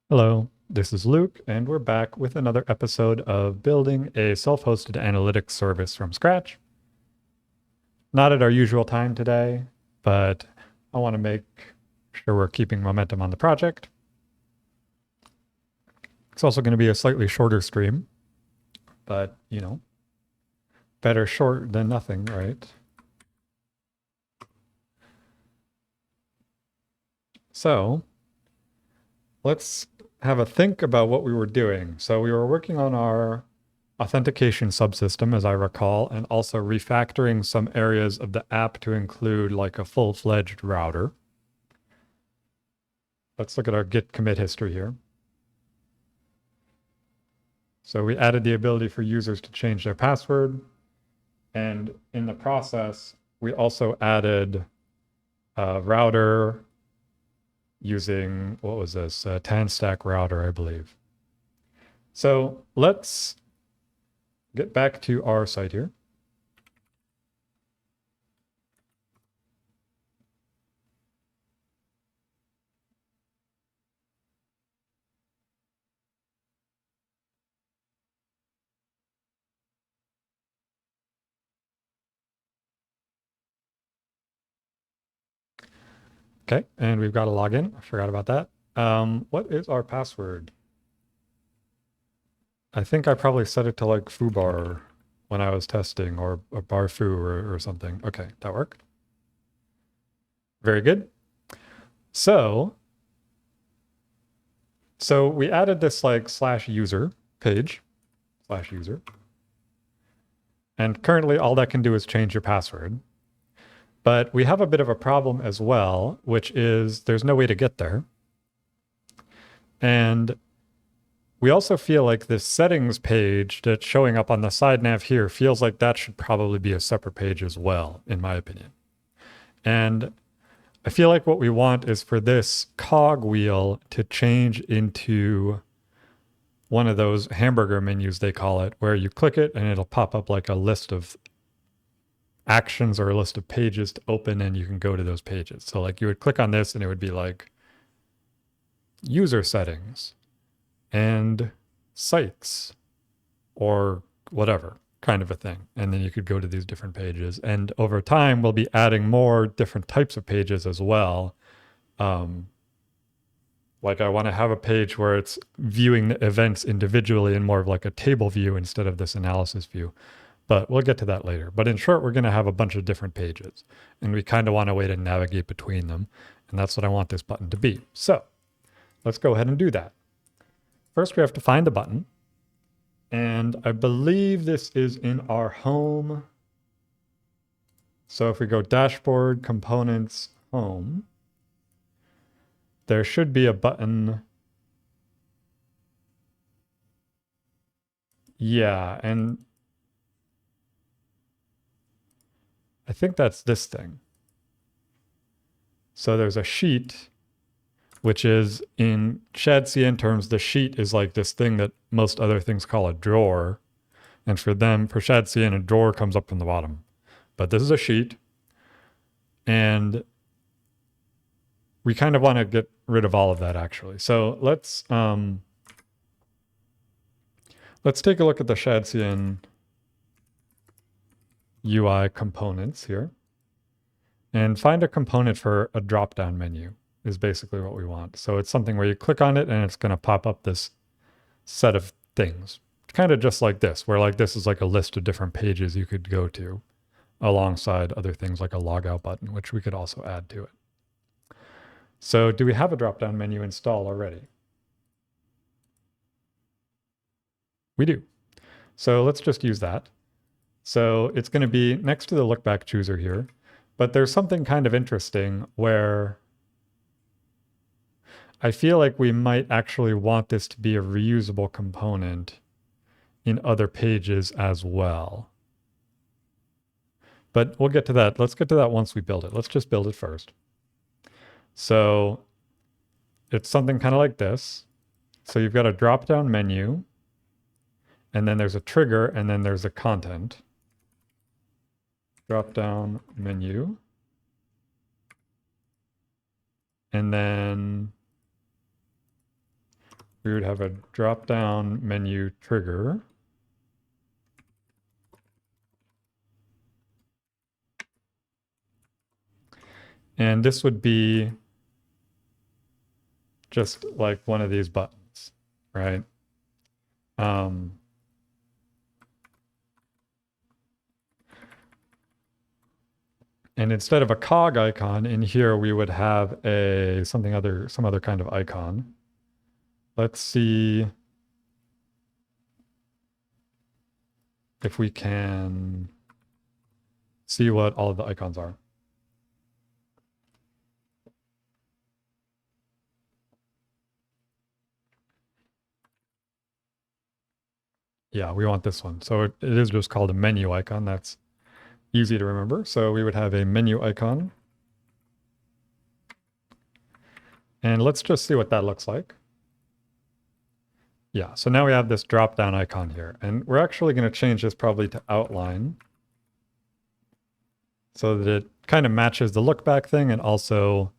Hello, this is Luke, and we're back with another episode of building a self-hosted analytics service from scratch. Not at our usual time today, but I want to make sure we're keeping momentum on the project. It's also going to be a slightly shorter stream, but, better short than nothing, right? So let's have a think about what we were doing. So we were working on our authentication subsystem, as I recall, and also refactoring some areas of the app to include like a full-fledged router. Let's look at our git commit history here. So we added the ability for users to change their password. And in the process, we also added a router using, what was this? A TAN-stack router, I believe. So let's get back to our site here. Okay, and we've got a login. I forgot about that. What is our password? I think I probably set it to like foobar when I was testing, or barfoo or something. Okay, that worked. Very good. So we added this like /user page, /user. And currently all that can do is change your password. But we have a bit of a problem as well, which is there's no way to get there. And we also feel like this settings page that's showing up on the side nav here feels like that should probably be a separate page as well, in my opinion. And I feel like what we want is for this cog wheel to change into one of those hamburger menus, they call it, where you click it and it'll pop up like a list of actions or a list of pages to open, and you can go to those pages. So like you would click on this and it would be like user settings and sites or whatever kind of a thing. And then you could go to these different pages. And over time, we'll be adding more different types of pages as well. Like I want to have a page where it's viewing the events individually in more of like a table view instead of this analysis view. But we'll get to that later. But in short, we're going to have a bunch of different pages. And we kind of want a way to navigate between them. And that's what I want this button to be. So let's go ahead and do that. First, we have to find the button. And I believe this is in our home. So if we go dashboard, components, home, there should be a button. Yeah, and I think that's this thing. So there's a sheet, which is in ShadCN terms, the sheet is like this thing that most other things call a drawer. And for ShadCN, a drawer comes up from the bottom. But this is a sheet. And we kind of want to get rid of all of that, actually. So let's take a look at the ShadCN UI components here and find a component for a drop-down menu is basically what we want. So it's something where you click on it and it's going to pop up this set of things. Kind of just like this, where like this is like a list of different pages you could go to alongside other things like a logout button, which we could also add to it. So do we have a drop-down menu installed already? We do. So let's just use that. So it's going to be next to the look back chooser here, but there's something kind of interesting where I feel like we might actually want this to be a reusable component in other pages as well. But we'll get to that. Let's get to that once we build it. Let's just build it first. So it's something kind of like this. So you've got a drop-down menu, and then there's a trigger, and then there's a content. Drop-down menu. And then we would have a drop-down menu trigger. And this would be just like one of these buttons, right? And instead of a cog icon in here, we would have some other kind of icon. Let's see if we can see what all of the icons are. Yeah, we want this one. So it is just called a menu icon. That's easy to remember. So we would have a menu icon. And let's just see what that looks like. Yeah, so now we have this drop-down icon here. And we're actually going to change this probably to outline so that it kind of matches the look back thing and also,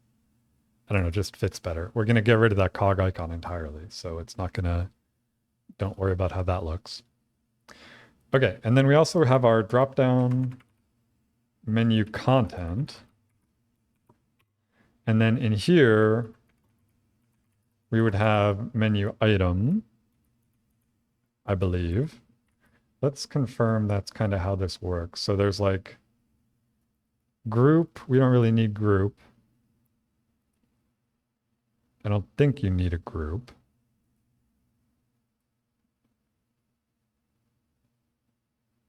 I don't know, just fits better. We're going to get rid of that cog icon entirely. So it's not going to, don't worry about how that looks. Okay, and then we also have our drop-down menu content. And then in here, we would have menu item, I believe. Let's confirm that's kind of how this works. So there's like group. We don't really need group. I don't think you need a group.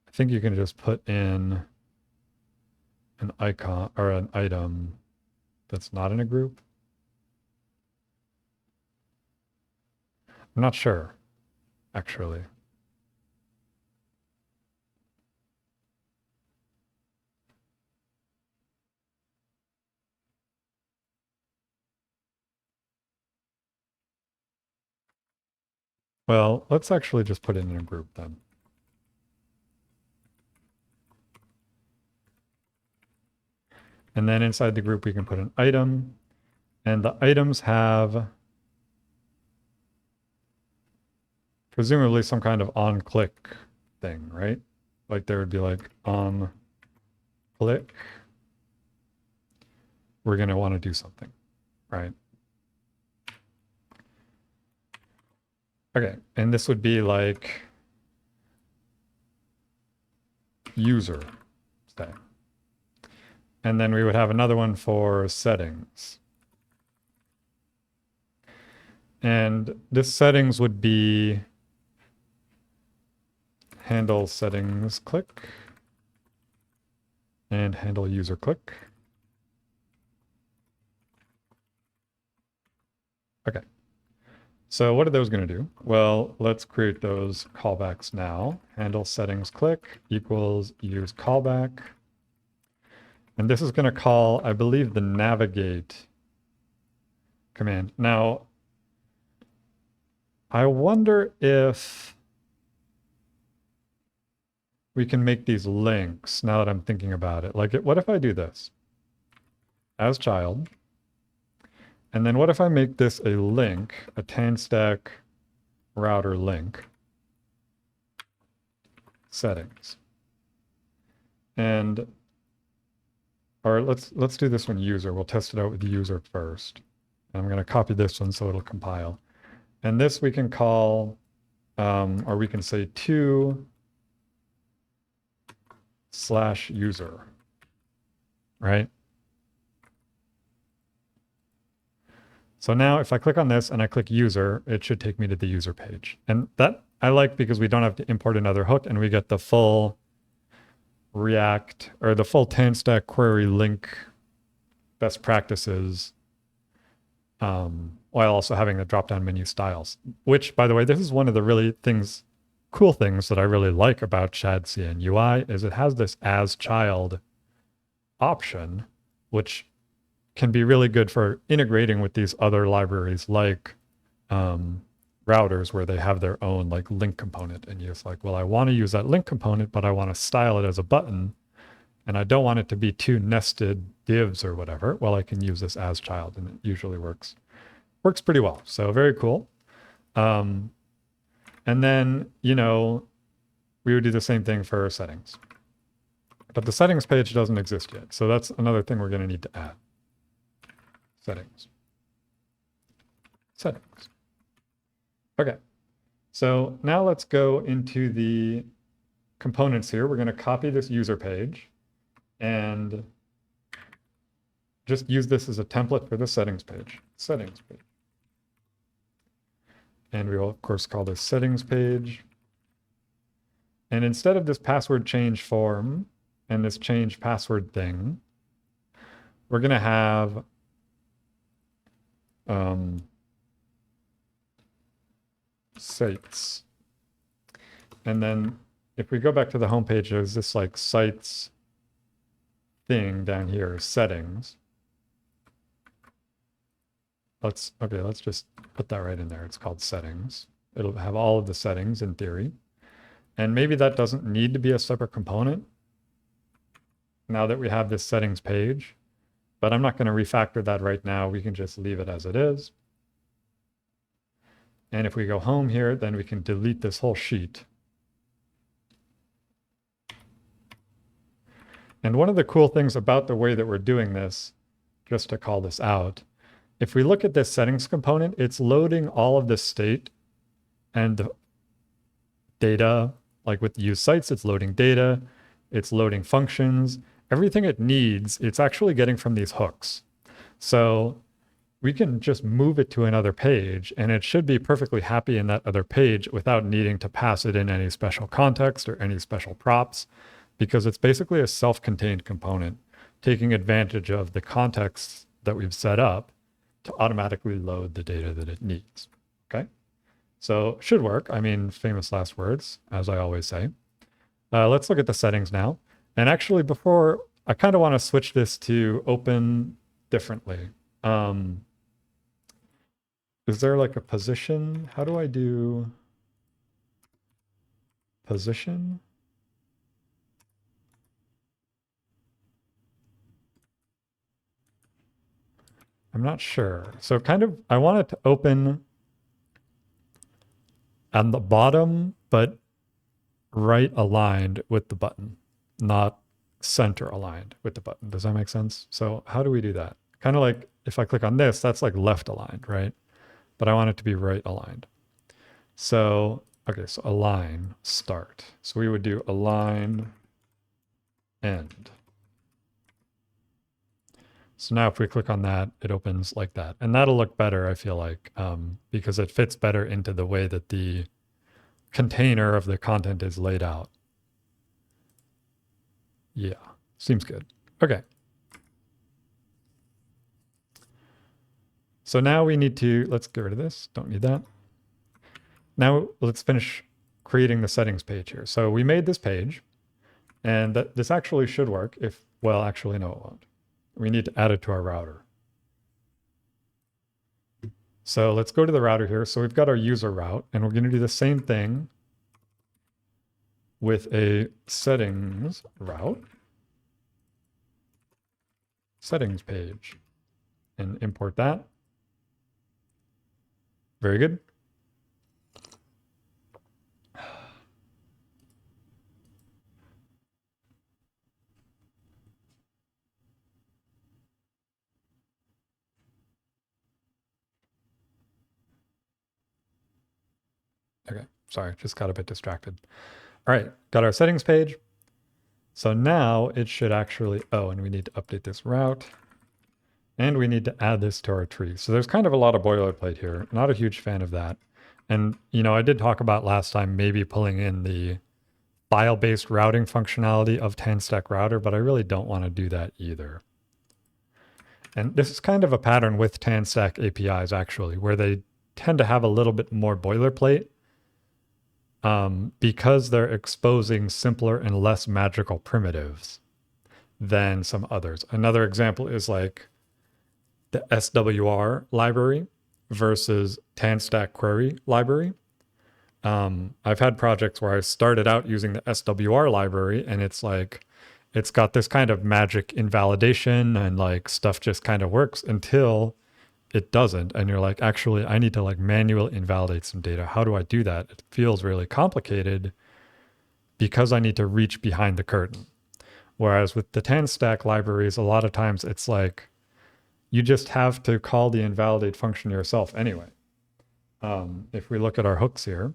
I think you can just put in an icon or an item that's not in a group. I'm not sure, actually. Well, let's actually just put it in a group then. And then inside the group, we can put an item. And the items have presumably some kind of on-click thing, right? Like there would be like on-click. We're going to want to do something, right? Okay, and this would be like user, say. And then we would have another one for settings. And this settings would be handle settings click and handle user click. Okay. So what are those going to do? Well, let's create those callbacks now. Handle settings click equals use callback. And this is going to call, I believe, the navigate command. Now, I wonder if we can make these links now that I'm thinking about it. Like, what if I do this as child? And then what if I make this a link, a tan-stack router link, settings. And, or let's do this one user. We'll test it out with the user first. And I'm going to copy this one so it'll compile. And this we can call, or we can say to/user, right? So now if I click on this and I click user, it should take me to the user page. And that I like because we don't have to import another hook and we get the full React or the full tan-stack query link best practices while also having the drop-down menu styles, which, by the way, this is one of the really cool things that I really like about ShadCN UI is it has this as child option, which can be really good for integrating with these other libraries like routers where they have their own like link component. And you're just like, well, I want to use that link component, but I want to style it as a button. And I don't want it to be two nested divs or whatever. Well, I can use this as child and it usually works pretty well. So very cool. And then, you know, we would do the same thing for settings. But the settings page doesn't exist yet. So that's another thing we're going to need to add. Settings. Settings. Okay. So now let's go into the components here. We're going to copy this user page and just use this as a template for the settings page. Settings page. And we will, of course, call this settings page. And instead of this password change form and this change password thing, we're going to have sites. And then if we go back to the home page, there's this like sites thing down here, settings. Let's just put that right in there. It's called settings. It'll have all of the settings in theory. And maybe that doesn't need to be a separate component now that we have this settings page, but I'm not going to refactor that right now. We can just leave it as it is. And if we go home here, then we can delete this whole sheet. And one of the cool things about the way that we're doing this, just to call this out, if we look at this settings component, it's loading all of the state and the data, like with use sites, it's loading data, it's loading functions, everything it needs, it's actually getting from these hooks. So we can just move it to another page and it should be perfectly happy in that other page without needing to pass it in any special context or any special props, because it's basically a self-contained component taking advantage of the context that we've set up to automatically load the data that it needs. Okay, so should work. I mean, famous last words, as I always say. Let's look at the settings now. And actually, before, I kind of want to switch this to open differently. Is there like a position? How do I do position? I'm not sure. So kind of, I want it to open on the bottom, but right aligned with the button, not center aligned with the button. Does that make sense? So how do we do that? Kind of like if I click on this, that's like left aligned, right? But I want it to be right aligned. So, okay, so align, start. So we would do align, end. So now if we click on that, it opens like that. And that'll look better, I feel like, because it fits better into the way that the container of the content is laid out. Yeah, seems good. Okay. So now we need to, let's get rid of this. Don't need that. Now let's finish creating the settings page here. So we made this page and this actually should work if, well, actually, no, it won't. We need to add it to our router. So let's go to the router here. So we've got our user route and we're going to do the same thing with a settings route, settings page, and import that. Very good. Okay, sorry, just got a bit distracted. All right, got our settings page. So now it should actually, oh, and we need to update this route. And we need to add this to our tree. So there's kind of a lot of boilerplate here. Not a huge fan of that. And, you know, I did talk about last time maybe pulling in the file-based routing functionality of TanStack Router, but I really don't want to do that either. And this is kind of a pattern with TanStack APIs, actually, where they tend to have a little bit more boilerplate because they're exposing simpler and less magical primitives than some others. Another example is like the SWR library versus TanStack query library. I've had projects where I started out using the SWR library and it's like, it's got this kind of magic invalidation and like stuff just kind of works until it doesn't, and you're like, actually, I need to like manually invalidate some data. How do I do that? It feels really complicated because I need to reach behind the curtain. Whereas with the 10 stack libraries, a lot of times it's like you just have to call the invalidate function yourself anyway. If we look at our hooks here,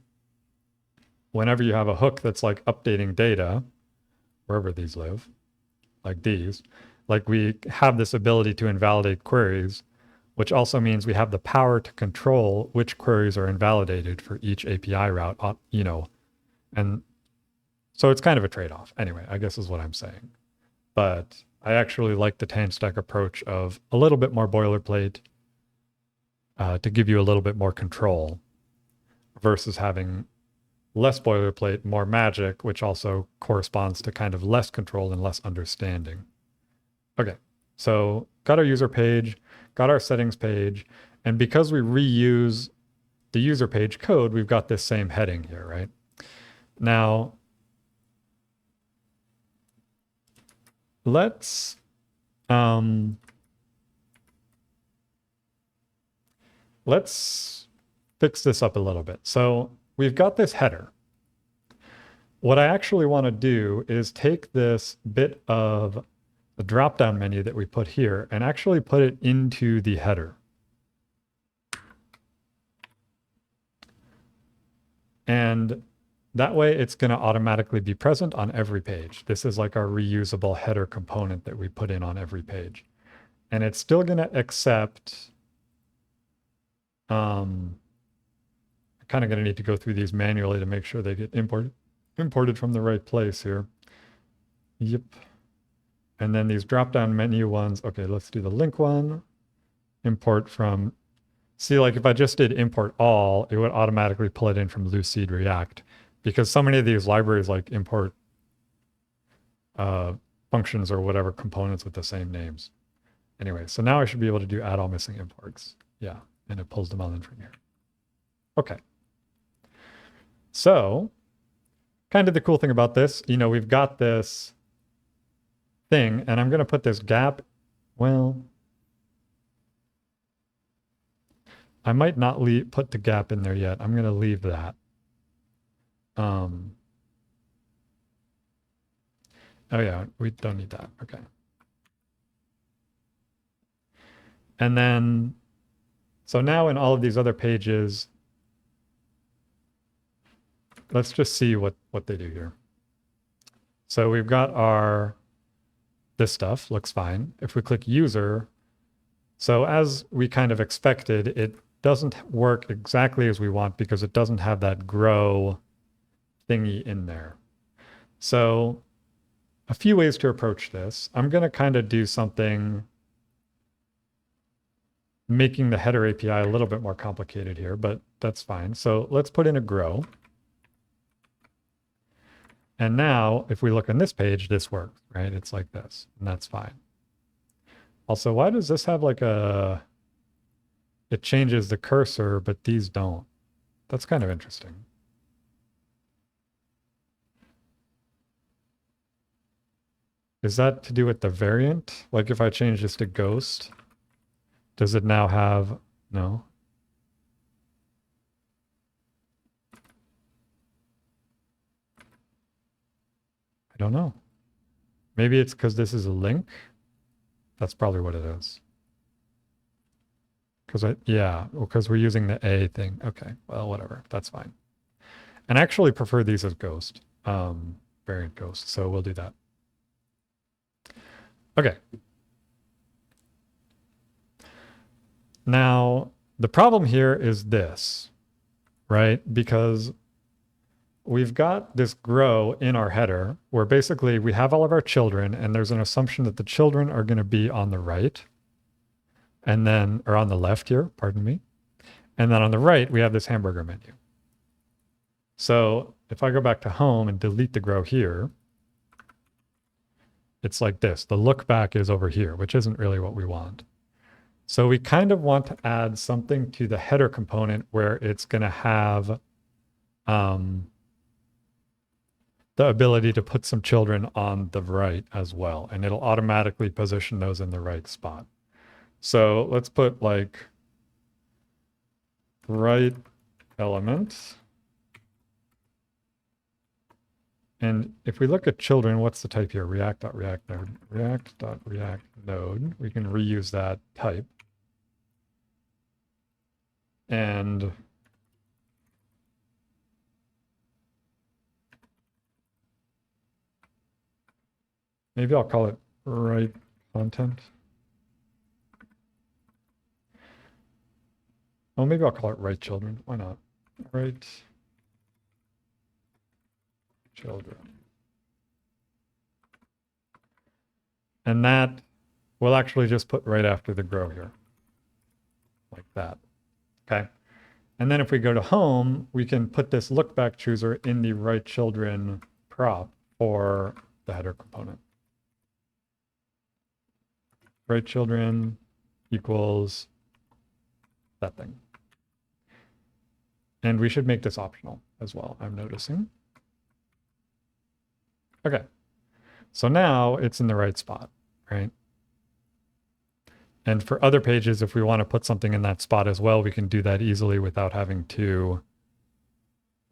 whenever you have a hook that's like updating data, wherever these live, like these, like we have this ability to invalidate queries, which also means we have the power to control which queries are invalidated for each API route, and so it's kind of a trade-off. Anyway, I guess is what I'm saying. But I actually like the 10 stack approach of a little bit more boilerplate to give you a little bit more control versus having less boilerplate, more magic, which also corresponds to kind of less control and less understanding. Okay, so got our user page, got our settings page, and because we reuse the user page code, we've got this same heading here, right? Now, let's fix this up a little bit. So we've got this header. What I actually want to do is take this bit of the drop-down menu that we put here and actually put it into the header. And that way it's going to automatically be present on every page. This is like our reusable header component that we put in on every page. And it's still going to accept, I'm kind of going to need to go through these manually to make sure they get imported from the right place here. Yep. And then these drop-down menu ones. Okay, let's do the link one. Import from, see, like if I just did import all, it would automatically pull it in from Lucid React, because so many of these libraries like import functions or whatever components with the same names. Anyway, so now I should be able to do add all missing imports. Yeah, and it pulls them all in from here. Okay. So kind of the cool thing about this, we've got this thing, and I'm going to put this gap. Well, I might not put the gap in there yet. I'm going to leave that. Oh yeah, we don't need that. Okay. And then, so now in all of these other pages, let's just see what they do here. So we've got this stuff looks fine. If we click user, so as we kind of expected, it doesn't work exactly as we want because it doesn't have that grow thingy in there. So a few ways to approach this. I'm going to kind of do something making the header API a little bit more complicated here, but that's fine. So let's put in a grow. And now if we look on this page, this works, right? It's like this, and that's fine. Also, why does this have like it changes the cursor, but these don't? That's kind of interesting. Is that to do with the variant? Like if I change this to ghost, does it now have, no? I don't know. Maybe it's because this is a link. That's probably what it is. Because we're using the A thing. Okay, well, whatever. That's fine. And I actually prefer these as ghost, variant ghost. So we'll do that. Okay. Now, the problem here is this, right? Because we've got this grow in our header where basically we have all of our children, and there's an assumption that the children are going to be on the right and then, or on the left here, pardon me. And then on the right, we have this hamburger menu. So if I go back to home and delete the grow here, it's like this. The look back is over here, which isn't really what we want. So we kind of want to add something to the header component where it's going to have the ability to put some children on the right as well. And it'll automatically position those in the right spot. So let's put like right element. And if we look at children, what's the type here? React.react node. React.react node. We can reuse that type. And maybe I'll call it right content. Oh, maybe I'll call it right children. Why not? Right children. And that we'll actually just put right after the grow here. Like that. Okay. And then if we go to home, we can put this look back chooser in the right children prop for the header component. Right children equals that thing. And we should make this optional as well, I'm noticing. Okay. So now it's in the right spot, right? And for other pages, if we want to put something in that spot as well, we can do that easily without having to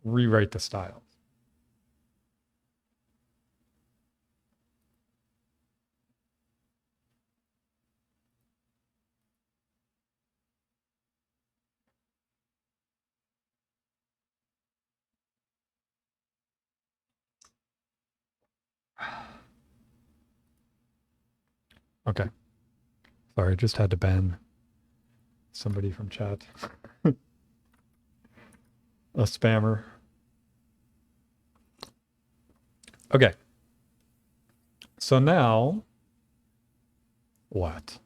rewrite the styles. Okay. Sorry, I just had to ban somebody from chat. A spammer. Okay. So now, what?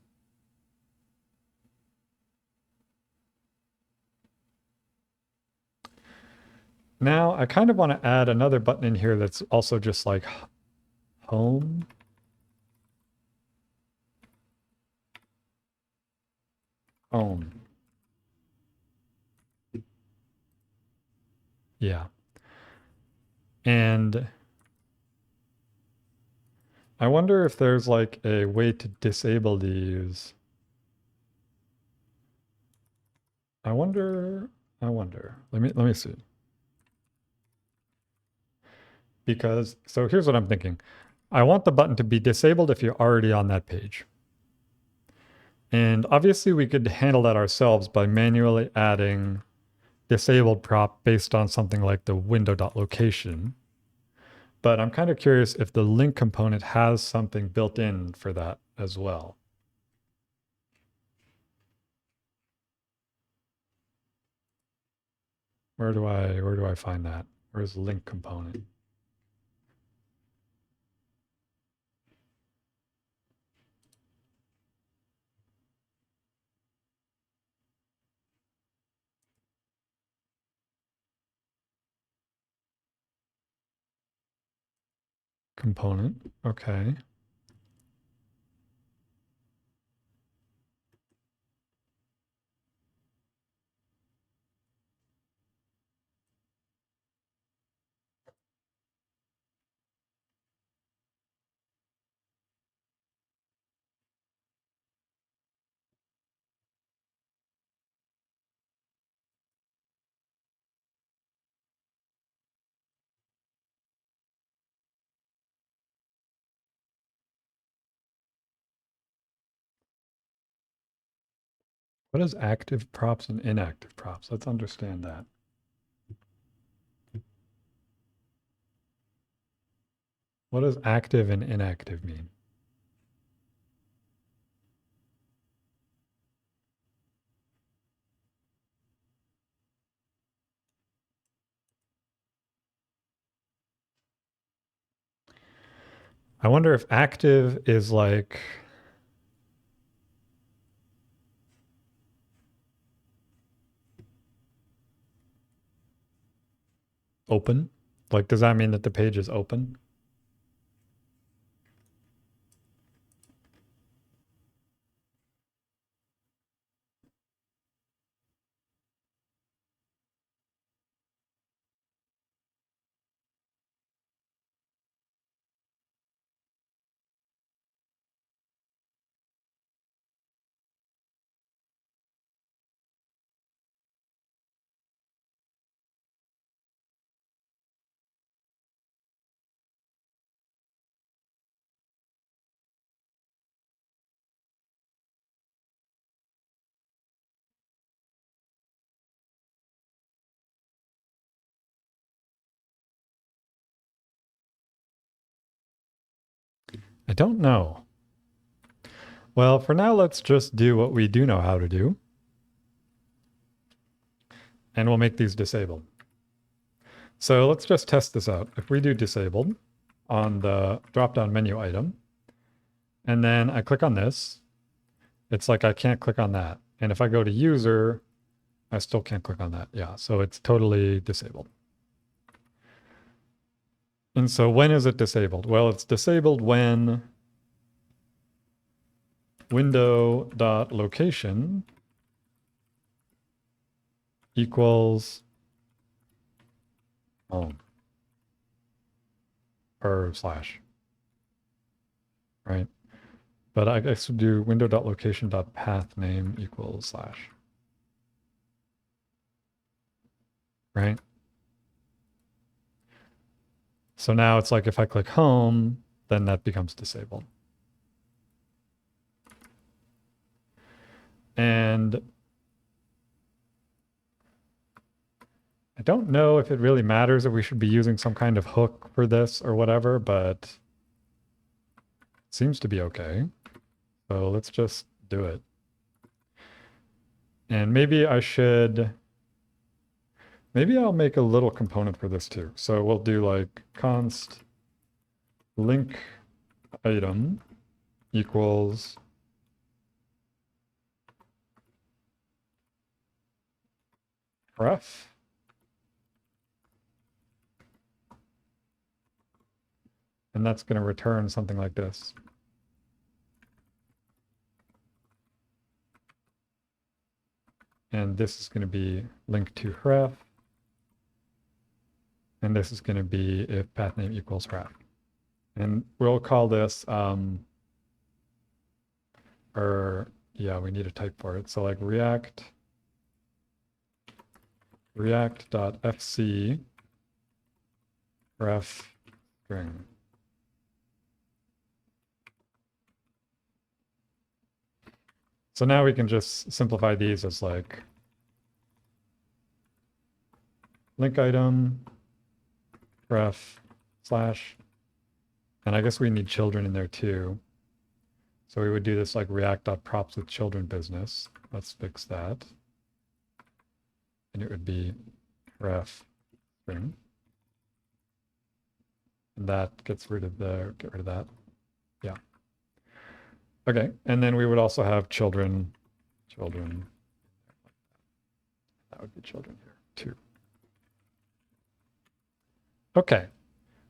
Now I kind of want to add another button in here that's also just like home. Home. Yeah. And I wonder if there's like a way to disable these. I wonder. Let me see. Because, so here's what I'm thinking. I want the button to be disabled if you're already on that page. And obviously we could handle that ourselves by manually adding disabled prop based on something like the window.location. But I'm kind of curious if the link component has something built in for that as well. Where do I find that? Where's the link component? Component, okay. What is active props and inactive props? Let's understand that. What does active and inactive mean? I wonder if active is like open. Like, does that mean that the page is open? I don't know. Well, for now, let's just do what we do know how to do. And we'll make these disabled. So let's just test this out. If we do disabled on the drop-down menu item, and then I click on this, it's like I can't click on that. And if I go to user, I still can't click on that. Yeah, so it's totally disabled. And so when is it disabled? Well, it's disabled when window.location equals home or slash, right? But I guess we do window.location.path name equals slash, right? So now it's like if I click home, then that becomes disabled. And I don't know if it really matters if we should be using some kind of hook for this or whatever, but it seems to be okay. So let's just do it. And maybe I'll make a little component for this too. So we'll do like const link item equals ref. And that's going to return something like this. And this is going to be linked to href. And this is going to be if path name equals href. And we'll call this, we need a type for it. So like react.fc ref string. So now we can just simplify these as like link item, ref, slash, and I guess we need children in there too. So we would do this like react.props with children business. Let's fix that. And it would be ref string. And that gets rid of that. Yeah. Okay, and then we would also have children. That would be children here too. Okay,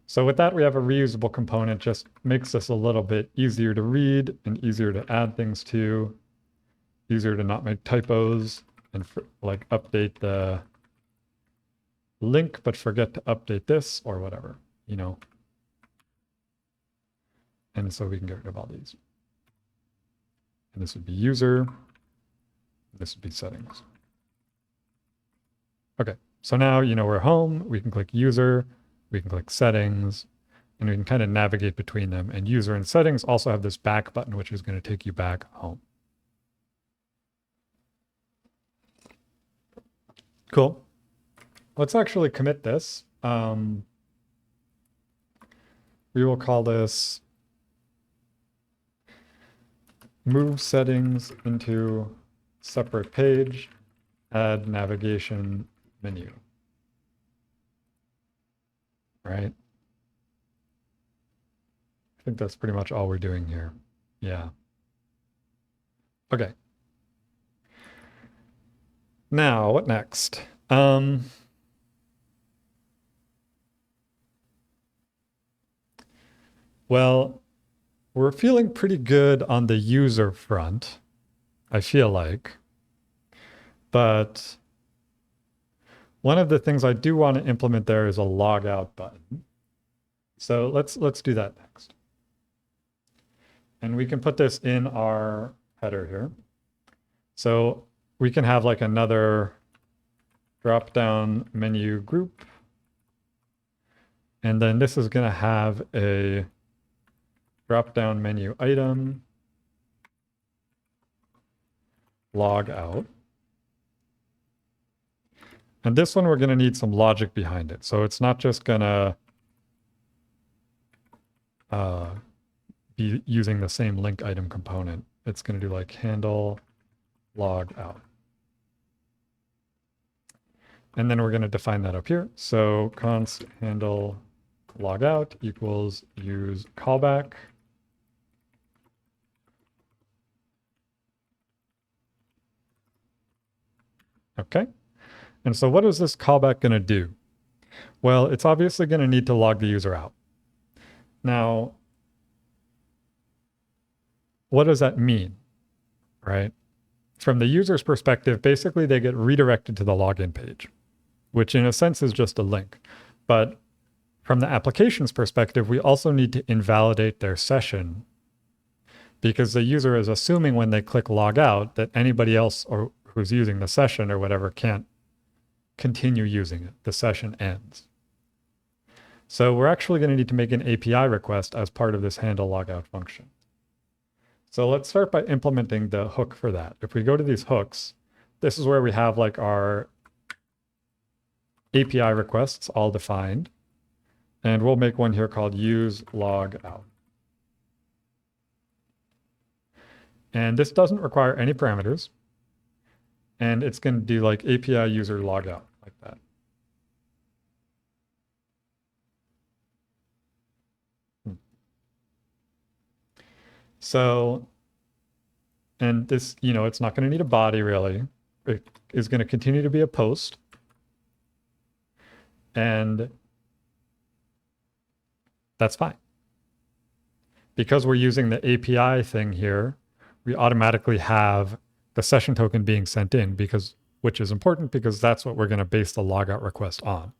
so with that, we have a reusable component. Just makes this a little bit easier to read and easier to add things to, easier to not make typos and like update the link, but forget to update this or whatever, you know. And so we can get rid of all these. And this would be user. This would be settings. Okay, so now, you know, we're home. We can click user. We can click settings. And we can kind of navigate between them. And user and settings also have this back button, which is going to take you back home. Cool. Let's actually commit this. We will call this move settings into separate page, add navigation menu. Right? I think that's pretty much all we're doing here. Yeah. Okay. Now, what next? Well, we're feeling pretty good on the user front, I feel like. But one of the things I do want to implement there is a logout button. So let's do that next. And we can put this in our header here. So we can have like another drop-down menu group. And then this is going to have a drop-down menu item, log out. And this one, we're going to need some logic behind it. So it's not just going to be using the same link item component. It's going to do like handle log out. And then we're going to define that up here. So const handle logout equals use callback. Okay. And so what is this callback going to do? Well, it's obviously going to need to log the user out. Now, what does that mean, right? From the user's perspective, basically they get redirected to the login page, which in a sense is just a link. But from the application's perspective, we also need to invalidate their session because the user is assuming when they click log out that anybody else or who's using the session or whatever can't continue using it. The session ends. So we're actually going to need to make an API request as part of this handle logout function. So let's start by implementing the hook for that. If we go to these hooks, this is where we have like our API requests all defined. And we'll make one here called use log out. And this doesn't require any parameters. And it's going to do like API user logout like that. So, and this, you know, it's not going to need a body really. It is going to continue to be a post. And that's fine. Because we're using the API thing here, we automatically have the session token being sent in, which is important because that's what we're going to base the logout request on.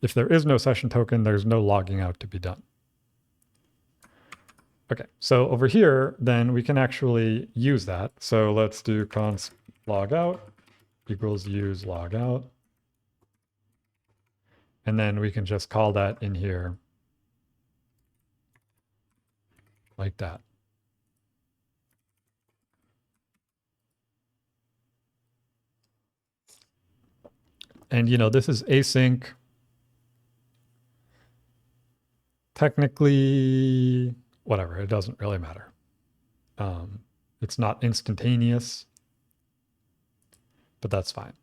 If there is no session token, there's no logging out to be done. Okay, so over here, then we can actually use that. So let's do const logout equals use logout. And then we can just call that in here like that. And, you know, this is async. Technically, whatever, it doesn't really matter. It's not instantaneous, but that's fine.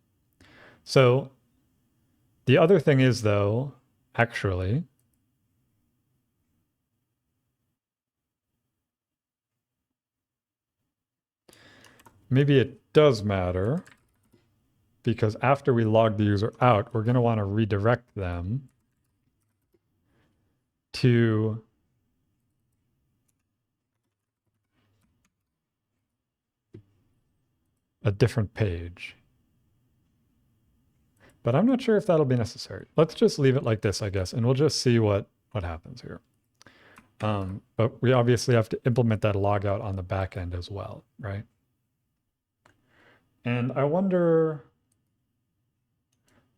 So the other thing is, though, actually, maybe it does matter because after we log the user out, we're going to want to redirect them to a different page. But I'm not sure if that'll be necessary. Let's just leave it like this, I guess, and we'll just see what happens here. But we obviously have to implement that logout on the back end as well, right? And I wonder,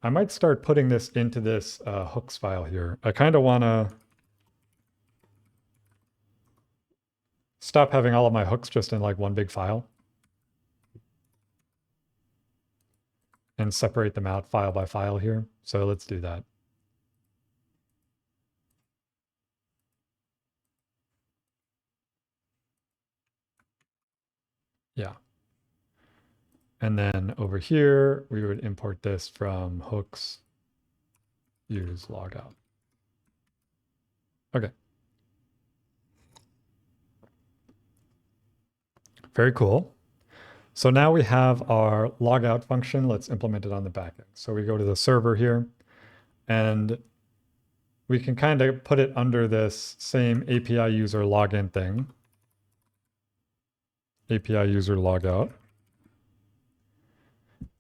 I might start putting this into this hooks file here. I kind of want to stop having all of my hooks just in like one big file and separate them out file by file here. So let's do that. Yeah. And then over here, we would import this from hooks, use logout. Okay. Very cool. So now we have our logout function. Let's implement it on the backend. So we go to the server here, and we can kind of put it under this same API user login thing. API user logout.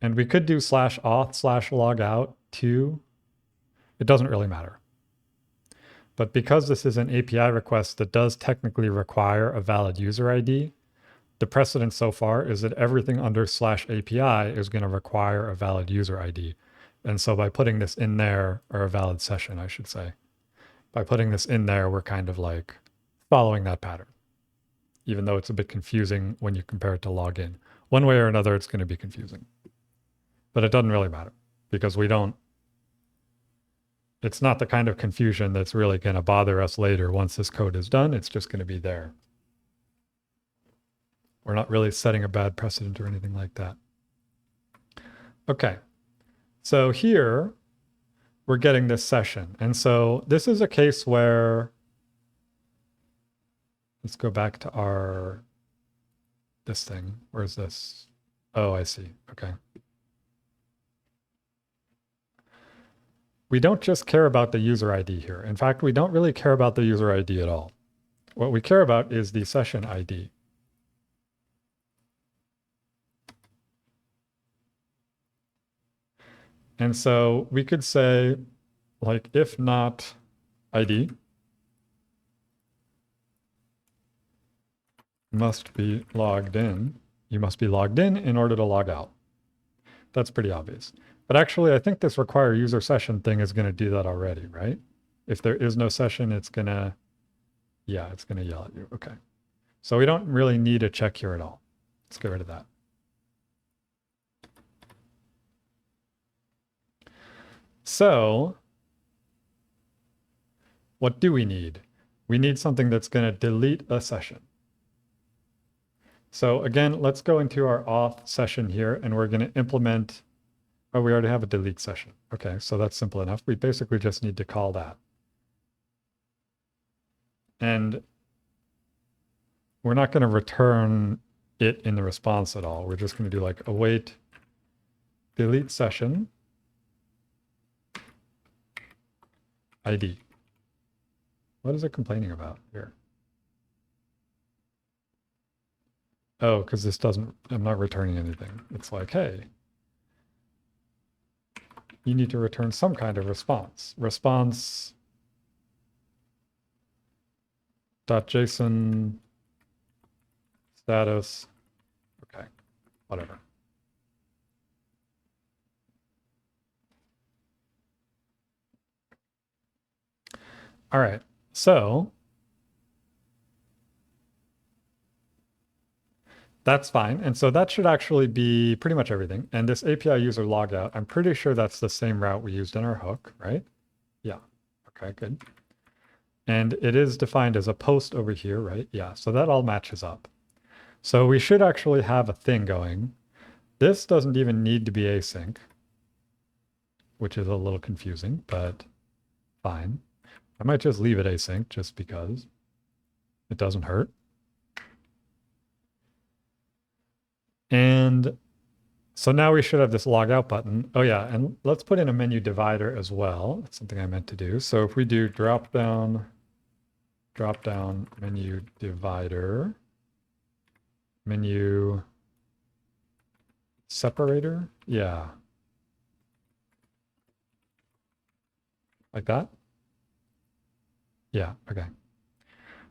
And we could do /auth/logout too. It doesn't really matter. But because this is an API request that does technically require a valid user ID, the precedent so far is that everything under /API is going to require a valid user ID. And so by putting this in there, or a valid session, I should say, by putting this in there, we're kind of like following that pattern, even though it's a bit confusing when you compare it to login. One way or another, it's going to be confusing. But it doesn't really matter because it's not the kind of confusion that's really going to bother us later once this code is done. It's just going to be there We're not really setting a bad precedent or anything like that. Okay, so here we're getting this session. And so this is a case where, let's go back to this thing. Where's this? Oh, I see. Okay. We don't just care about the user ID here. In fact, we don't really care about the user ID at all. What we care about is the session ID. And so we could say, like, if not ID must be logged in, you must be logged in order to log out. That's pretty obvious. But actually, I think this require user session thing is going to do that already, right? If there is no session, it's going to, yeah, it's going to yell at you. Okay. So we don't really need a check here at all. Let's get rid of that. So what do we need? We need something that's going to delete a session. So again, let's go into our auth session here, and we're going to implement, oh, we already have a delete session. Okay, so that's simple enough. We basically just need to call that. And we're not going to return it in the response at all. We're just going to do like await delete session ID. What is it complaining about here? Oh, because this doesn't, I'm not returning anything. It's like, hey, you need to return some kind of response. Response.json status. Okay, whatever. All right, so that's fine. And so that should actually be pretty much everything. And this API user logout, I'm pretty sure that's the same route we used in our hook, right? Yeah. Okay, good. And it is defined as a post over here, right? Yeah, so that all matches up. So we should actually have a thing going. This doesn't even need to be async, which is a little confusing, but fine. I might just leave it async just because it doesn't hurt. And so now we should have this logout button. Oh yeah, and let's put in a menu divider as well. That's something I meant to do. So if we do drop down menu divider, menu separator, yeah. Like that? Yeah, okay.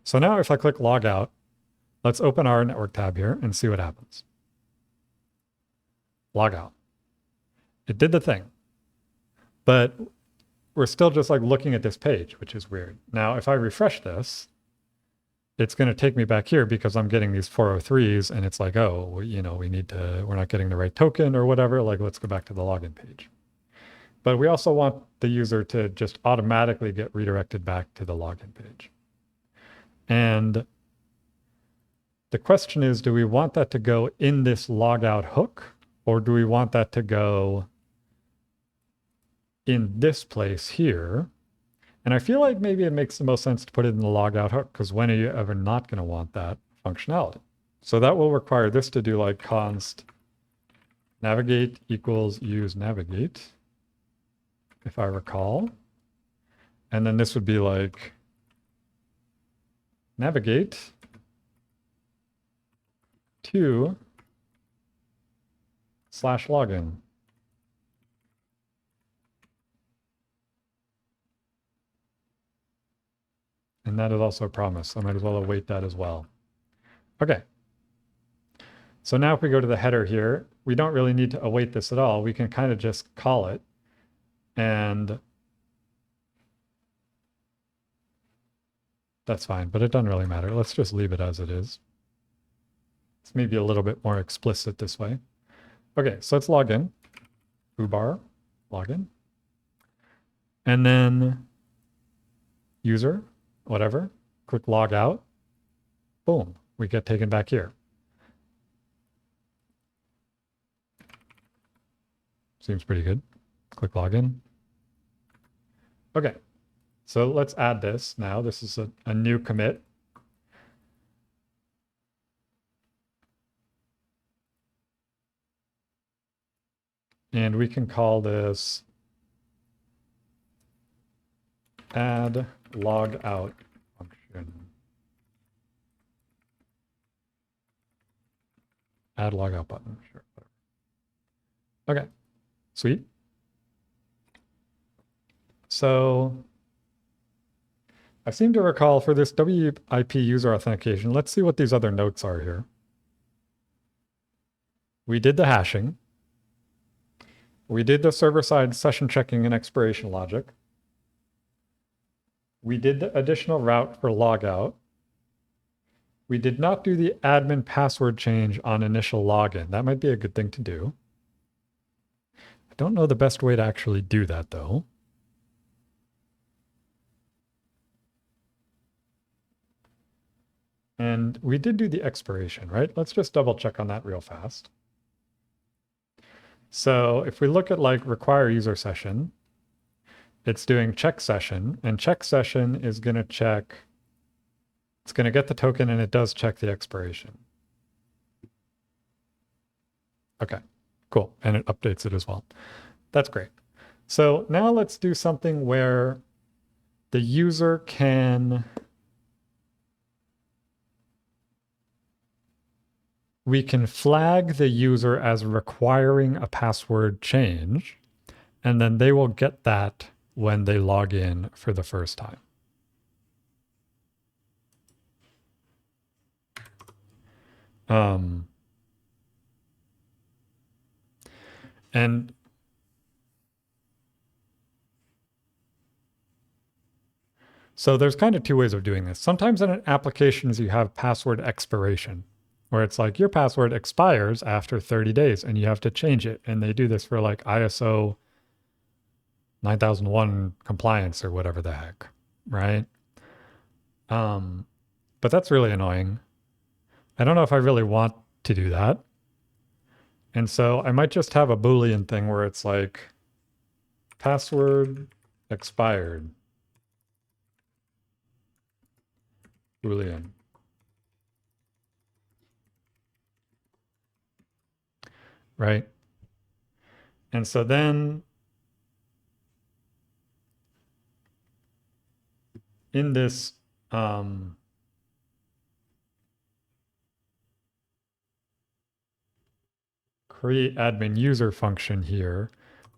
So now if I click logout, let's open our network tab here and see what happens. Logout. It did the thing, but we're still just like looking at this page, which is weird. Now, if I refresh this, it's going to take me back here because I'm getting these 403s and it's like, oh, you know, we're not getting the right token or whatever. Like, let's go back to the login page. But we also want the user to just automatically get redirected back to the login page. And the question is, do we want that to go in this logout hook, or do we want that to go in this place here? And I feel like maybe it makes the most sense to put it in the logout hook, because when are you ever not going to want that functionality? So that will require this to do like const navigate equals use navigate, if I recall. And then this would be like navigate to /login. And that is also a promise. I might as well await that as well. Okay. So now if we go to the header here, we don't really need to await this at all. We can kind of just call it. And that's fine, but it doesn't really matter. Let's just leave it as it is. It's maybe a little bit more explicit this way. Okay, so let's log in. Foobar, login. And then user, whatever, click log out. Boom, we get taken back here. Seems pretty good. Click login. Okay, so let's add this now. This is a new commit. And we can call this add logout function. Add logout button, sure. Okay, sweet. So I seem to recall for this WIP user authentication, let's see what these other notes are here. We did the hashing. We did the server-side session checking and expiration logic. We did the additional route for logout. We did not do the admin password change on initial login. That might be a good thing to do. I don't know the best way to actually do that, though. And we did do the expiration, right? Let's just double check on that real fast. So if we look at like require user session, it's doing check session, and check session is going to check, it's going to get the token and it does check the expiration. Okay, cool. And it updates it as well. That's great. So now let's do something where the user can, we can flag the user as requiring a password change, and then they will get that when they log in for the first time. And so there's kind of two ways of doing this. Sometimes in applications, you have password expiration, where it's like your password expires after 30 days and you have to change it. And they do this for like ISO 9001 compliance or whatever the heck, right? But that's really annoying. I don't know if I really want to do that. And so I might just have a Boolean thing where it's like password expired. Boolean. Right? And so then in this create admin user function here,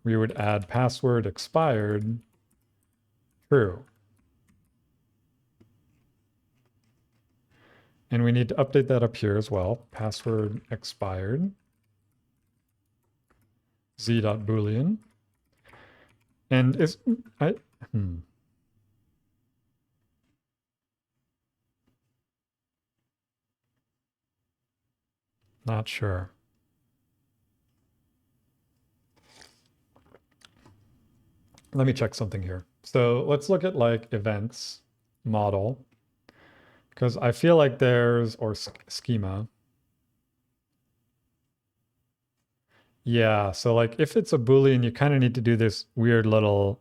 we would add password expired true. And we need to update that up here as well. Password expired z.boolean. And is not sure. Let me check something here. So let's look at like events model, because I feel like there's, or schema. Yeah, so like if it's a Boolean, you kind of need to do this weird little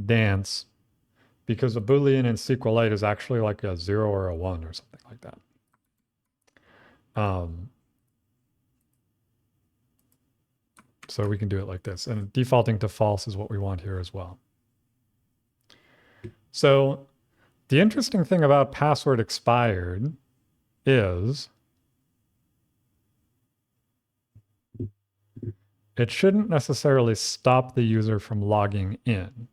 dance, because a Boolean in SQLite is actually like a 0 or a 1 or something like that. So we can do it like this, and defaulting to false is what we want here as well. So the interesting thing about password expired is it shouldn't necessarily stop the user from logging in.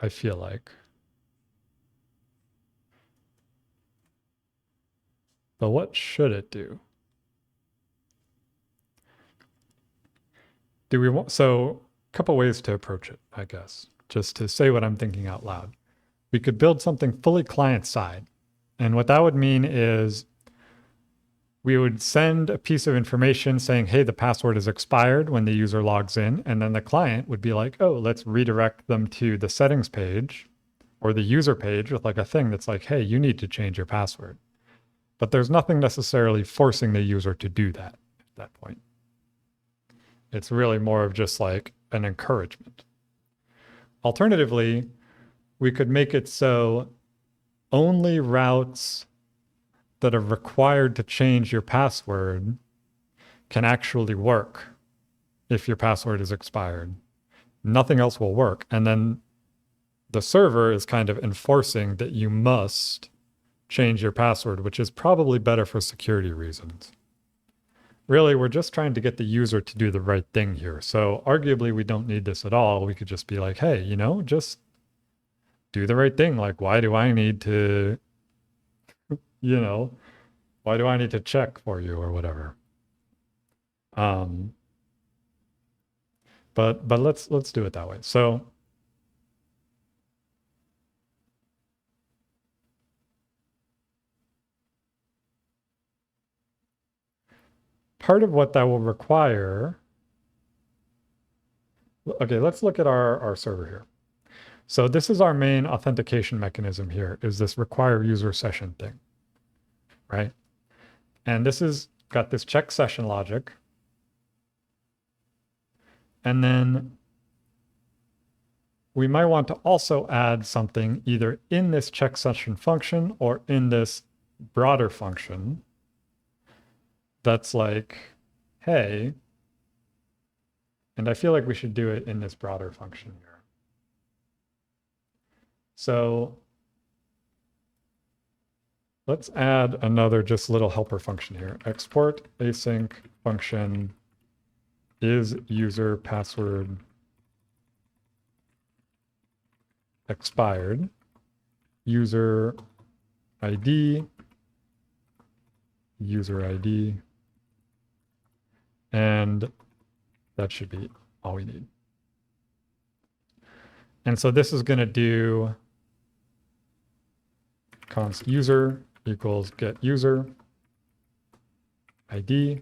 I feel like. But what should it do? Do we want, so a couple ways to approach it, I guess, just to say what I'm thinking out loud. We could build something fully client-side. And what that would mean is we would send a piece of information saying, hey, the password is expired when the user logs in. And then the client would be like, oh, let's redirect them to the settings page or the user page with like a thing that's like, hey, you need to change your password. But there's nothing necessarily forcing the user to do that at that point. It's really more of just like an encouragement. Alternatively, we could make it so only routes that are required to change your password can actually work if your password is expired. Nothing else will work. And then the server is kind of enforcing that you must change your password, which is probably better for security reasons. Really, we're just trying to get the user to do the right thing here. So arguably, we don't need this at all. We could just be like, hey, you know, just do the right thing. Like, why do I need to, you know, why do I need to check for you or whatever? But let's do it that way. So part of what that will require, okay, let's look at our server here. So this is our main authentication mechanism here, is this require user session thing, right? And this is got this check session logic. And then we might want to also add something either in this check session function or in this broader function that's like, hey, and I feel like we should do it in this broader function here. So let's add another just little helper function here. Export async function is user password expired, user ID, and that should be all we need. And so this is going to do const user equals get user ID,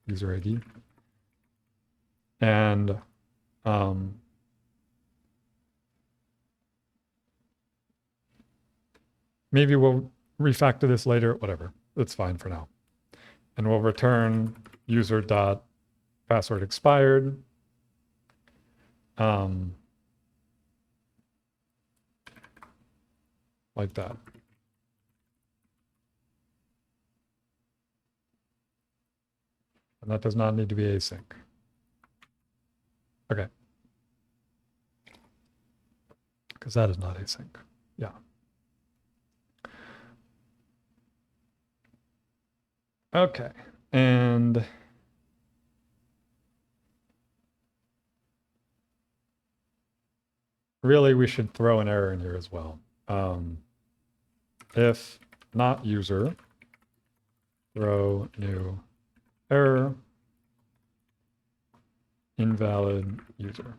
user ID, and maybe we'll refactor this later, whatever. It's fine for now. And we'll return user dot password expired. Like that. And that does not need to be async. Okay. Because that is not async. Yeah. Okay. And really, we should throw an error in here as well. If not user, throw new error, invalid user.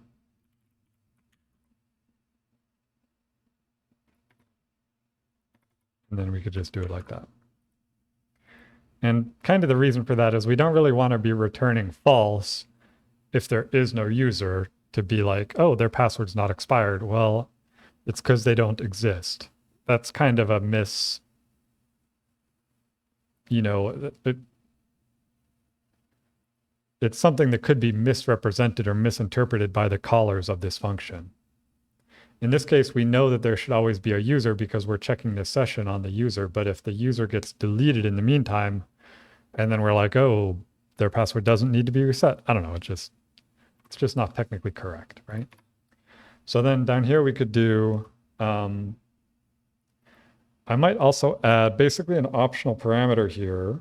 And then we could just do it like that. And kind of the reason for that is we don't really want to be returning false if there is no user to be like, oh, their password's not expired. Well, it's because they don't exist. That's kind of a it's something that could be misrepresented or misinterpreted by the callers of this function. In this case, we know that there should always be a user because we're checking this session on the user. But if the user gets deleted in the meantime, and then we're like, oh, their password doesn't need to be reset. I don't know. It's just not technically correct, right? So then down here, we could do, I might also add basically an optional parameter here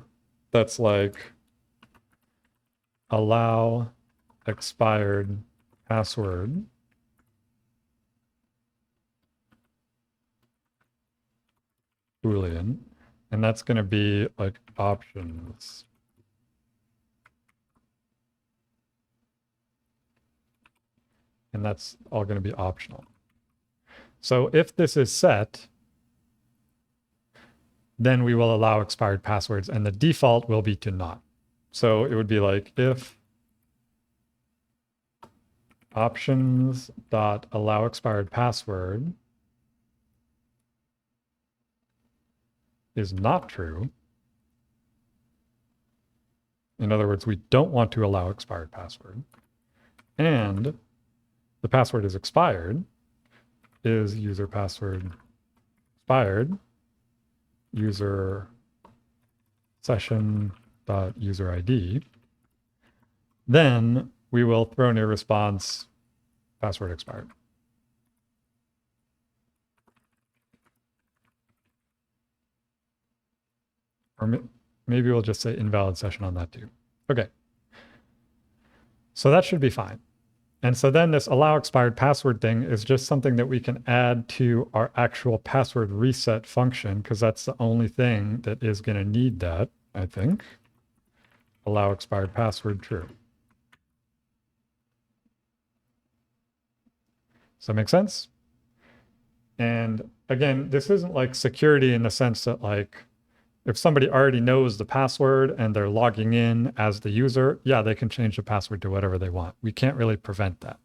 that's like allow expired password Boolean, and that's going to be like options. And that's all going to be optional. So if this is set, then we will allow expired passwords, and the default will be to not. So it would be like if options.allow expired password is not true. In other words, we don't want to allow expired password. And the password is expired is user password expired user session.user ID. Then we will throw new response password expired. Or maybe we'll just say invalid session on that too. Okay. So that should be fine. And so then this allow expired password thing is just something that we can add to our actual password reset function, because that's the only thing that is going to need that, I think. Allow expired password true. Does that make sense? And again, this isn't like security in the sense that like, if somebody already knows the password and they're logging in as the user, yeah, they can change the password to whatever they want. We can't really prevent that.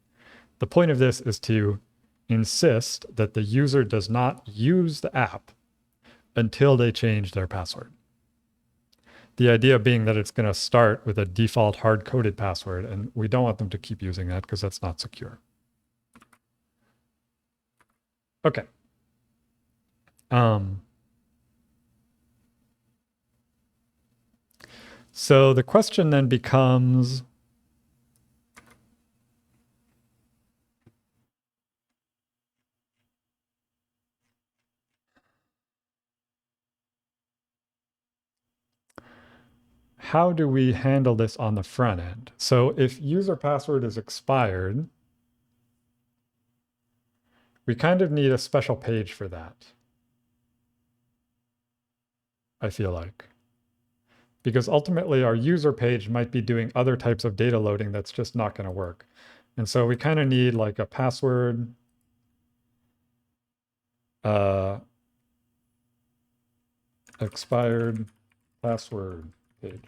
The point of this is to insist that the user does not use the app until they change their password. The idea being that it's going to start with a default hard-coded password, and we don't want them to keep using that because that's not secure. Okay. So the question then becomes, how do we handle this on the front end? So if user password is expired, we kind of need a special page for that, I feel like. Because ultimately our user page might be doing other types of data loading that's just not going to work. And so we kind of need like a password expired password page.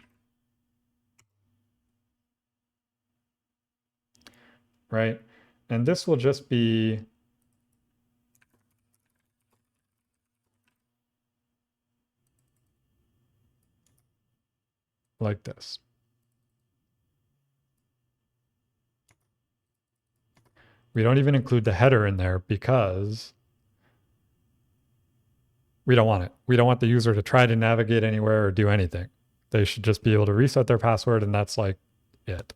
Right? And this will just be like this. We don't even include the header in there because we don't want it. We don't want the user to try to navigate anywhere or do anything. They should just be able to reset their password, and that's like it.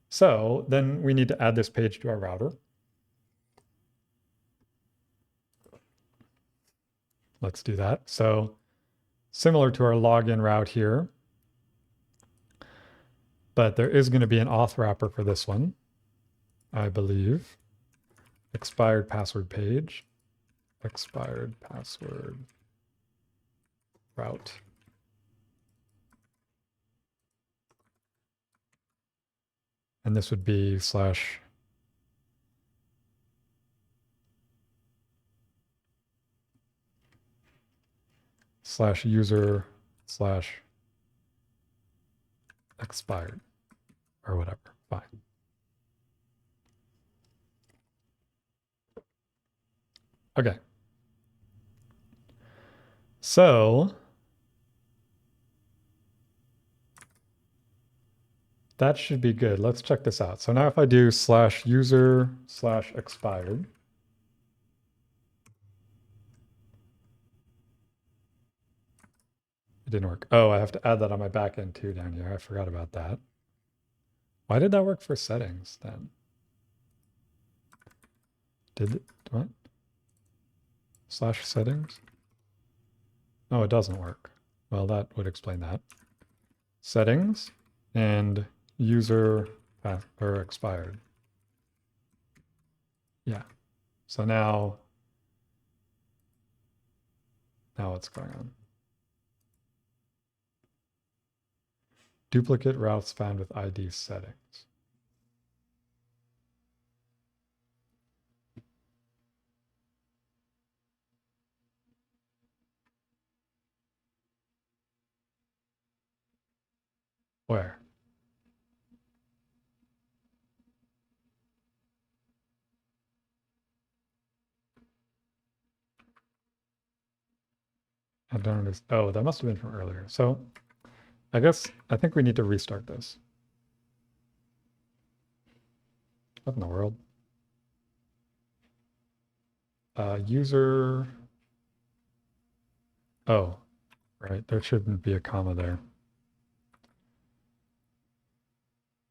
So then we need to add this page to our router. Let's do that. So similar to our login route here, but there is going to be an auth wrapper for this one, I believe. Expired password page, expired password route. And this would be slash user slash expired or whatever. Fine. Okay. So that should be good. Let's check this out. So now if I do slash user slash expired, it didn't work. Oh, I have to add that on my back end too down here. I forgot about that. Why did that work for settings then? Did it, what? Slash settings? Oh, it doesn't work. Well, that would explain that. Settings and user or expired. Yeah. So now what's going on? Duplicate routes found with ID settings. Where? I don't understand. Oh, that must have been from earlier. So I think we need to restart this. What in the world? User. Oh, right. There shouldn't be a comma there.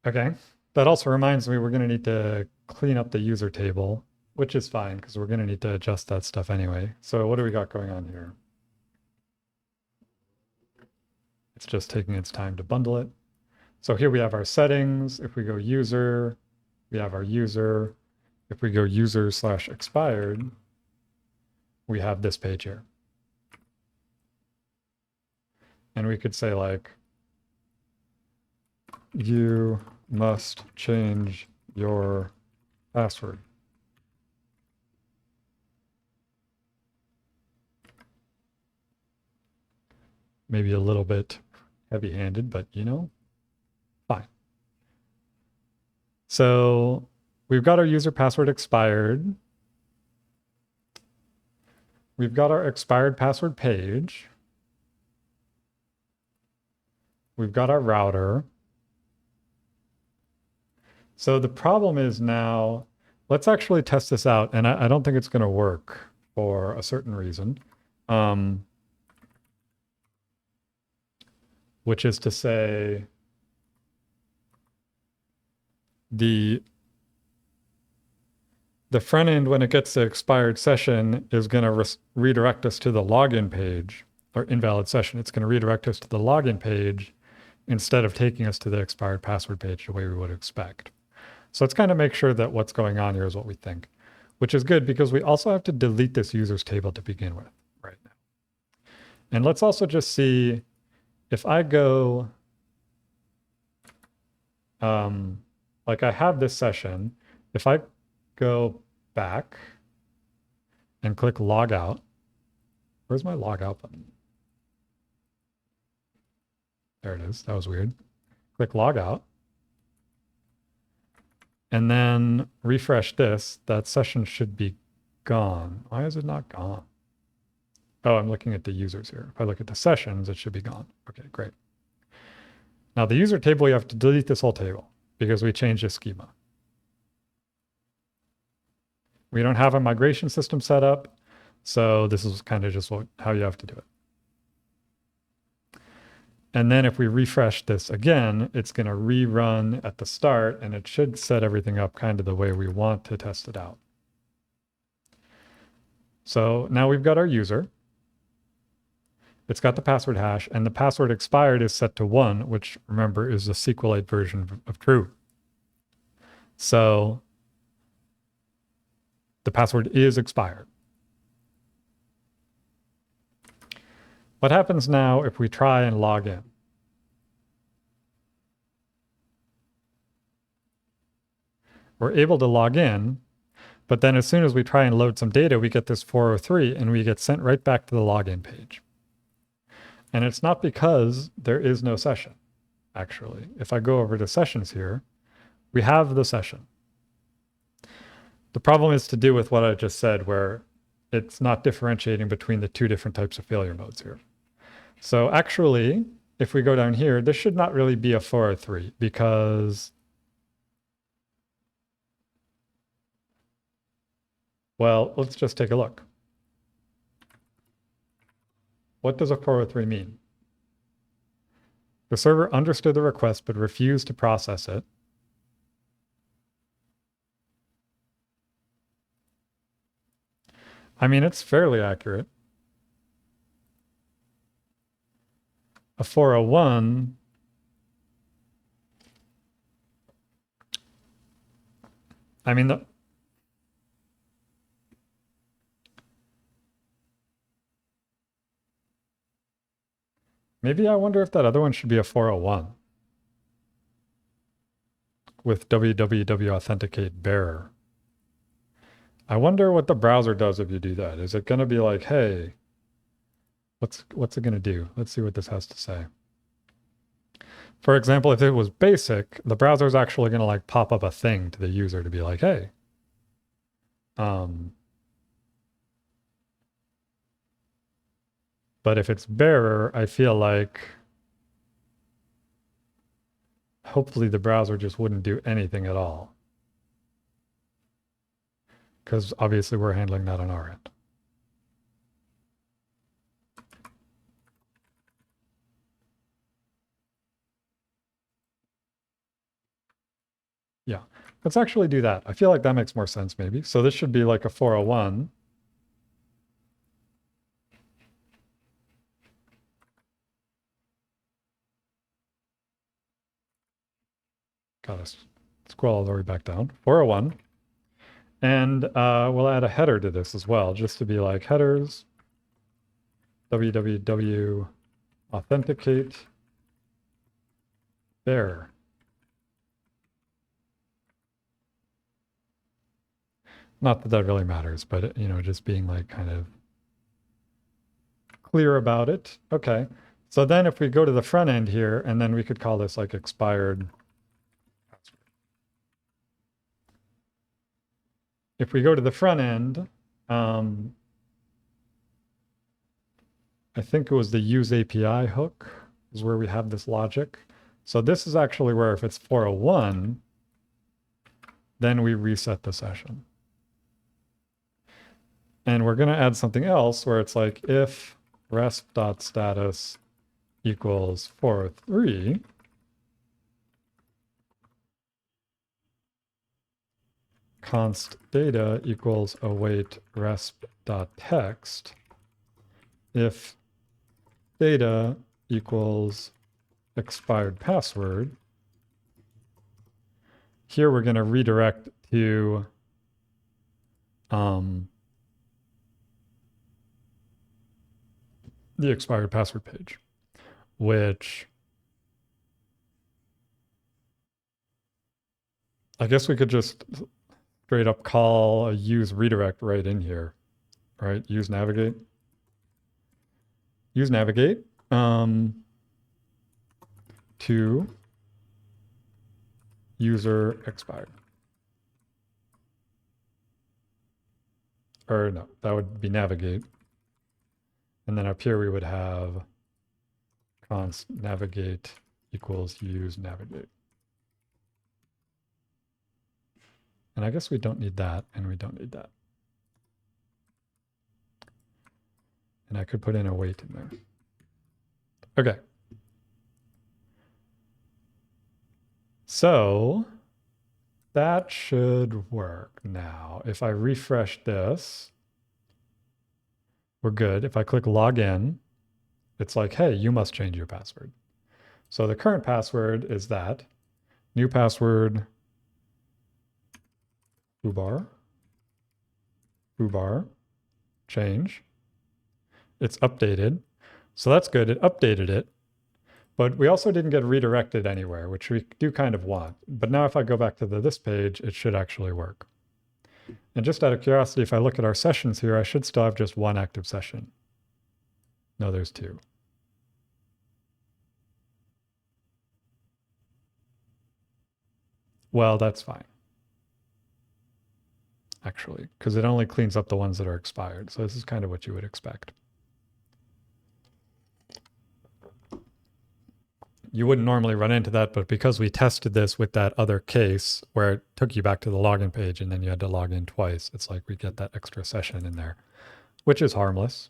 Okay. That also reminds me we're going to need to clean up the user table, which is fine because we're going to need to adjust that stuff anyway. So what do we got going on here? It's just taking its time to bundle it. So here we have our settings. If we go user, we have our user. If we go user/expired, we have this page here. And we could say like, you must change your password. Maybe a little bit heavy-handed, but you know, fine. So we've got our user password expired. We've got our expired password page. We've got our router. So the problem is now, let's actually test this out. And I don't think it's going to work for a certain reason. Which is to say, the front end, when it gets the expired session, is going to redirect us to the login page, or invalid session. It's going to redirect us to the login page instead of taking us to the expired password page the way we would expect. So let's kind of make sure that what's going on here is what we think, which is good because we also have to delete this users table to begin with right now. And let's also just see if I go, like I have this session, if I go back and click logout, where's my logout button? There it is. That was weird. Click logout. And then refresh this. That session should be gone. Why is it not gone? Oh, I'm looking at the users here. If I look at the sessions, it should be gone. Okay, great. Now the user table, you have to delete this whole table because we changed the schema. We don't have a migration system set up. So this is kind of just how you have to do it. And then if we refresh this again, it's going to rerun at the start and it should set everything up kind of the way we want to test it out. So now we've got our user. It's got the password hash and the password expired is set to 1, which remember is the SQLite version of true. So the password is expired. What happens now if we try and log in? We're able to log in, but then as soon as we try and load some data, we get this 403 and we get sent right back to the login page. And it's not because there is no session, actually. If I go over to sessions here, we have the session. The problem is to do with what I just said, where it's not differentiating between the two different types of failure modes here. So actually, if we go down here, this should not really be a 403 because, well, let's just take a look. What does a 403 mean? The server understood the request but refused to process it. I mean, it's fairly accurate. A 401, I mean, maybe I wonder if that other one should be a 401 with www authenticate bearer. I wonder what the browser does if you do that. Is it going to be like, hey, what's it going to do? Let's see what this has to say. For example, if it was basic, the browser is actually going to like pop up a thing to the user to be like, hey, but But if it's bearer, I feel like hopefully the browser just wouldn't do anything at all. Because obviously we're handling that on our end. Yeah, let's actually do that. I feel like that makes more sense maybe. So this should be like a 401. Gotta scroll all the way back down. 401. And we'll add a header to this as well, just to be like headers, www authenticate bearer. Not that that really matters, but you know, just being like kind of clear about it. Okay. So then if we go to the front end here, and then we could call this like expired. If we go to the front end, I think it was the use API hook is where we have this logic. So this is actually where if it's 401, then we reset the session. And we're going to add something else where it's like if resp.status equals 403, const data equals await resp.text if data equals expired password. Here we're going to redirect to the expired password page, which I guess we could just straight up call a use redirect right in here, right? Use navigate. Use navigate to user expired. Or no, that would be navigate. And then up here we would have const navigate equals use navigate. And I guess we don't need that, and we don't need that. And I could put in a wait in there. Okay. So that should work now. If I refresh this, we're good. If I click login, it's like, hey, you must change your password. So the current password is that. New password, foobar, change. It's updated. So that's good. It updated it. But we also didn't get redirected anywhere, which we do kind of want. But now if I go back to this page, it should actually work. And just out of curiosity, if I look at our sessions here, I should still have just one active session. No, there's two. Well, that's fine, actually, because it only cleans up the ones that are expired. So this is kind of what you would expect. You wouldn't normally run into that, but because we tested this with that other case where it took you back to the login page and then you had to log in twice, it's like we get that extra session in there, which is harmless.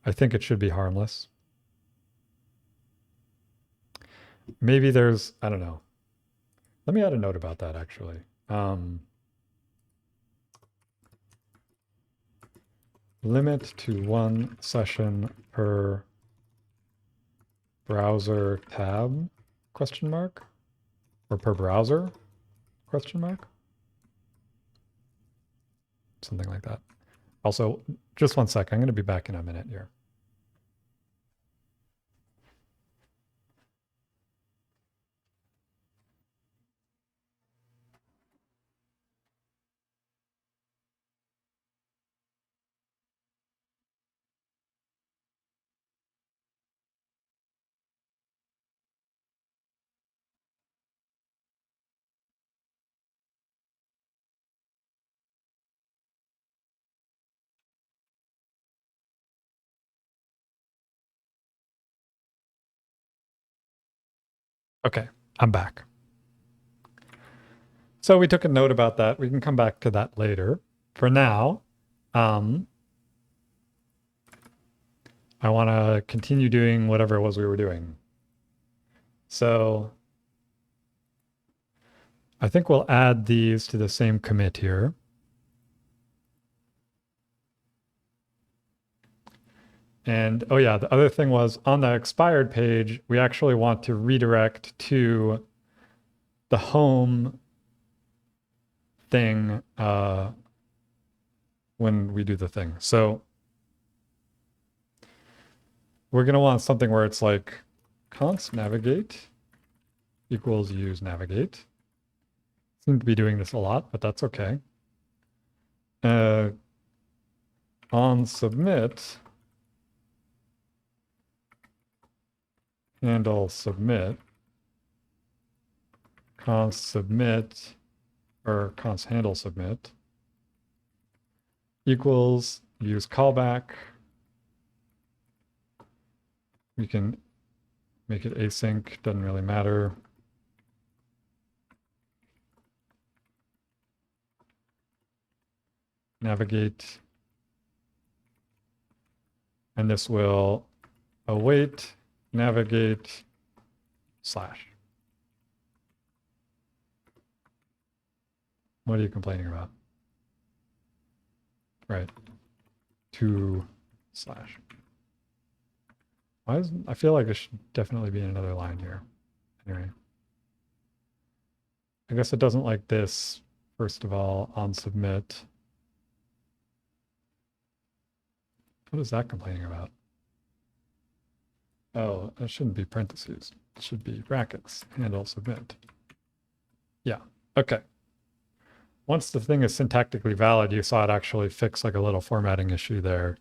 I think it should be harmless. Maybe there's, I don't know. Let me add a note about that actually. Limit to one session per browser tab, question mark, or per browser, question mark. Something like that. Also, just one sec, I'm going to be back in a minute here. Okay, I'm back. So we took a note about that. We can come back to that later. For now, I want to continue doing whatever it was we were doing. So I think we'll add these to the same commit here. And oh yeah, the other thing was on the expired page, we actually want to redirect to the home thing when we do the thing. So we're going to want something where it's like const navigate equals use navigate. Seem to be doing this a lot, but that's okay. On submit, handle submit, const submit, or const handle submit equals use callback. We can make it async, doesn't really matter. Navigate. And this will await navigate slash. What are you complaining about? Right. To slash. Why is, I feel like it should definitely be another line here. Anyway. I guess it doesn't like this, first of all, on submit. What is that complaining about? Oh, it shouldn't be parentheses. It should be brackets, handle submit. Yeah, okay. Once the thing is syntactically valid, you saw it actually fix like a little formatting issue there,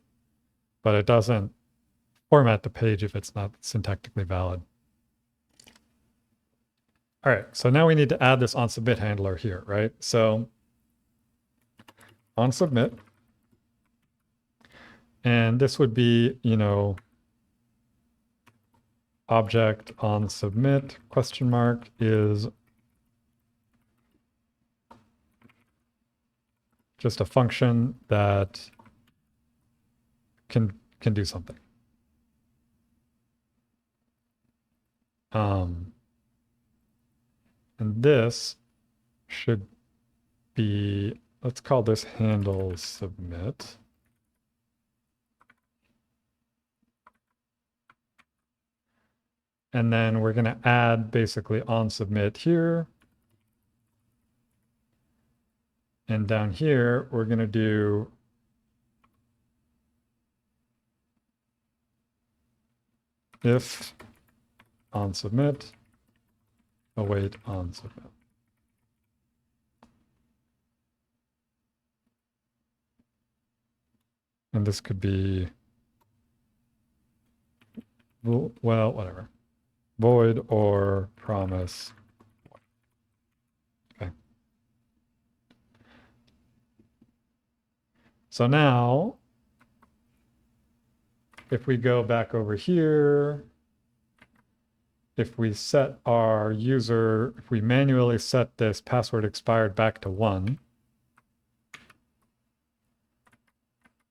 but it doesn't format the page if it's not syntactically valid. All right, so now we need to add this on submit handler here, right? So on submit, and this would be, you know, object on submit question mark is just a function that can do something. And this should be, let's call this handle submit. And then we're going to add basically on submit here. And down here, we're going to do if on submit, await on submit. And this could be, well, whatever. Void or promise. Okay. So now, if we go back over here, if we set our user, if we manually set this password expired back to 1,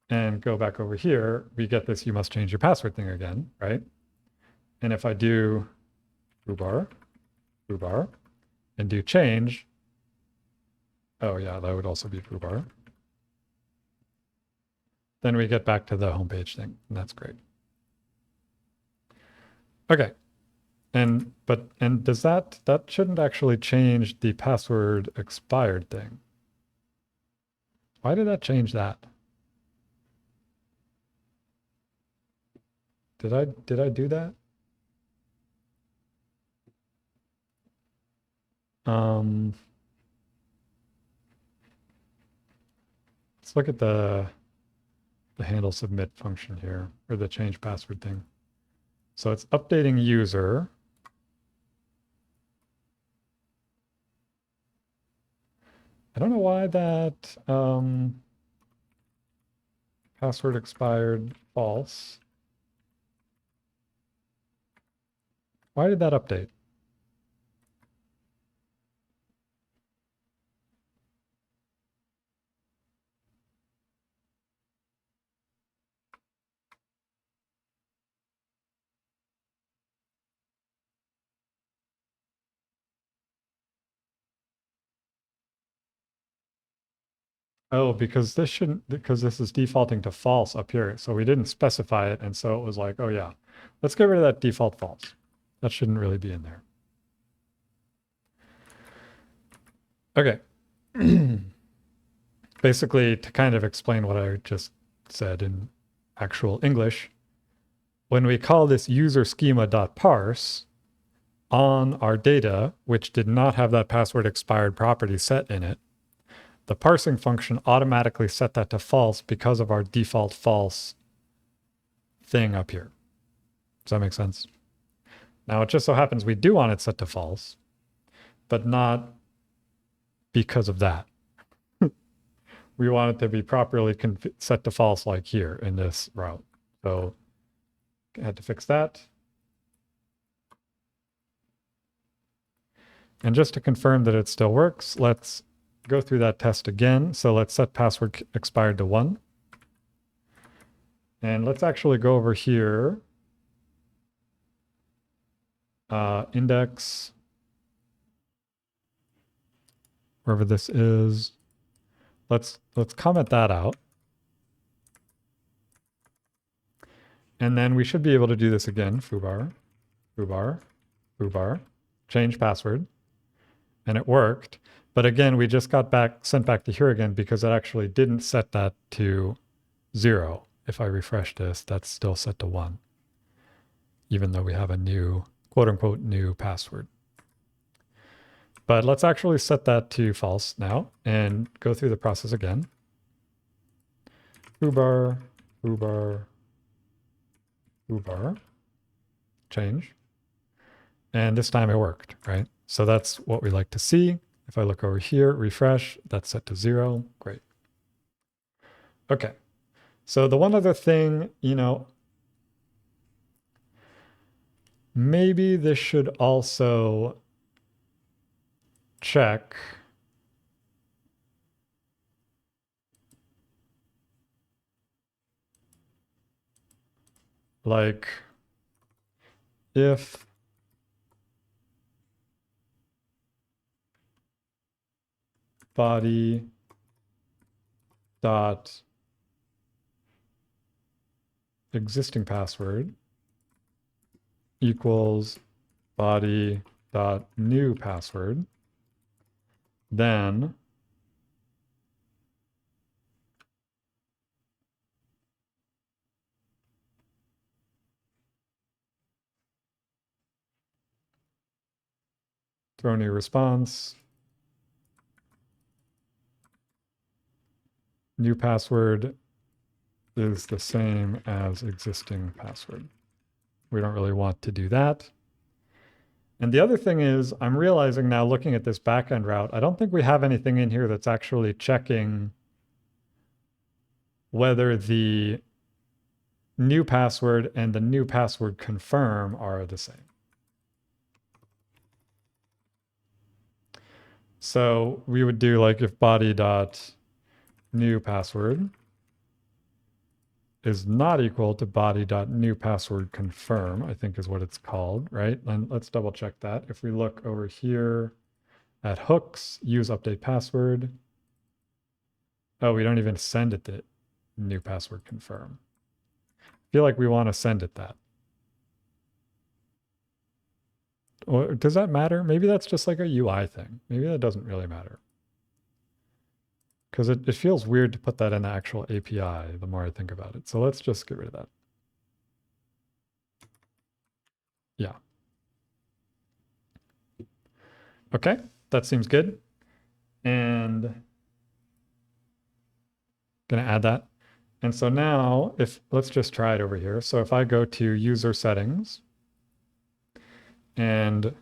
and go back over here, we get this you must change your password thing again, right? And if I do foobar, and do change, oh yeah, that would also be foobar. Then we get back to the homepage thing, and that's great. Okay. And does that shouldn't actually change the password expired thing. Why did that change that? Did I do that? Let's look at the handle submit function here, or the change password thing. So it's updating user. I don't know why that password expired false. Why did that update? Oh, because this shouldn't, because this is defaulting to false up here. So we didn't specify it. And so it was like, oh yeah, let's get rid of that default false. That shouldn't really be in there. Okay. Basically, to kind of explain what I just said in actual English, when we call this user schema.parse on our data, which did not have that password expired property set in it, the parsing function automatically set that to false because of our default false thing up here. Does that make sense? Now, it just so happens we do want it set to false, but not because of that. We want it to be properly set to false like here in this route. So I had to fix that. And just to confirm that it still works, let's go through that test again. So let's set password expired to 1. And let's actually go over here. Index, wherever this is. Let's comment that out. And then we should be able to do this again. Foobar, foobar, foobar, change password. And it worked. But again, we just got sent back to here again because it actually didn't set that to 0. If I refresh this, that's still set to 1, even though we have a new, quote unquote, new password. But let's actually set that to false now and go through the process again. Foobar, foobar, foobar, change. And this time it worked, right? So that's what we like to see. If I look over here, refresh, that's set to 0. Great. Okay. So the one other thing, maybe this should also check like if body dot existing password equals body dot new password, then throw new response, new password is the same as existing password. We don't really want to do that. And the other thing is, I'm realizing now looking at this backend route, I don't think we have anything in here that's actually checking whether the new password and the new password confirm are the same. So we would do like if body dot new password is not equal to body dot new password confirm, I think is what it's called, right? And let's double check that. If we look over here at hooks, use update password. Oh, we don't even send it the new password confirm. I feel like we want to send it that. Or does that matter? Maybe that's just like a UI thing. Maybe that doesn't really matter. Because it feels weird to put that in the actual API the more I think about it. So let's just get rid of that. Yeah. Okay, that seems good. And gonna add that. And so now let's just try it over here. So if I go to user settings and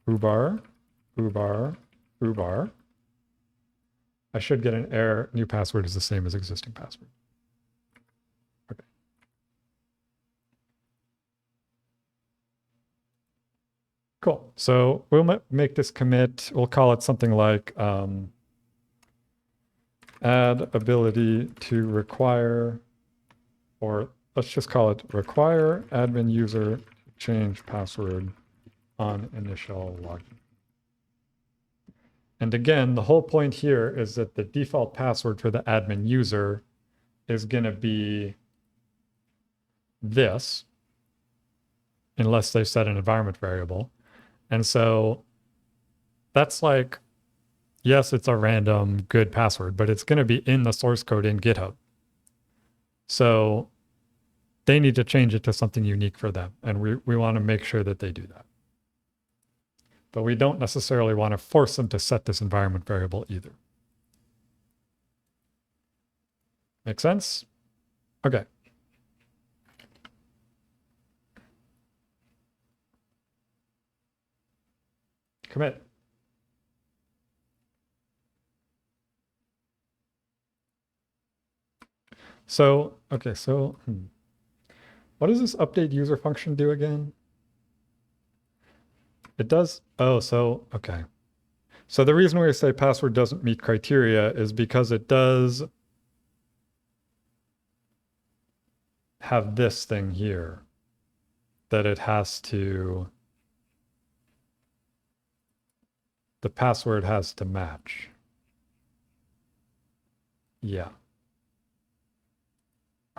foobar, foobar, foobar, I should get an error. New password is the same as existing password. Okay. Cool. So we'll make this commit. We'll call it something like add ability to require, or let's just call it require admin user change password on initial login. And again, the whole point here is that the default password for the admin user is going to be this, unless they set an environment variable. And so that's like, yes, it's a random good password, but it's going to be in the source code in GitHub. So they need to change it to something unique for them. And we want to make sure that they do that. But we don't necessarily want to force them to set this environment variable either. Make sense? Okay. Commit. So, okay, so what does this update user function do again? It does, oh, so, okay. So the reason we say password doesn't meet criteria is because it does have this thing here that it has to, the password has to match. Yeah.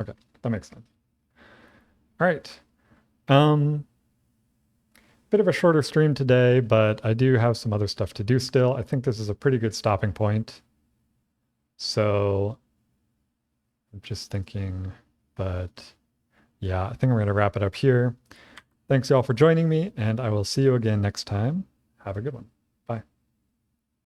Okay, that makes sense. All right. Bit of a shorter stream today, but I do have some other stuff to do still. I think this is a pretty good stopping point. So I'm just thinking, but yeah, I think we're going to wrap it up here. Thanks y'all for joining me, and I will see you again next time. Have a good one.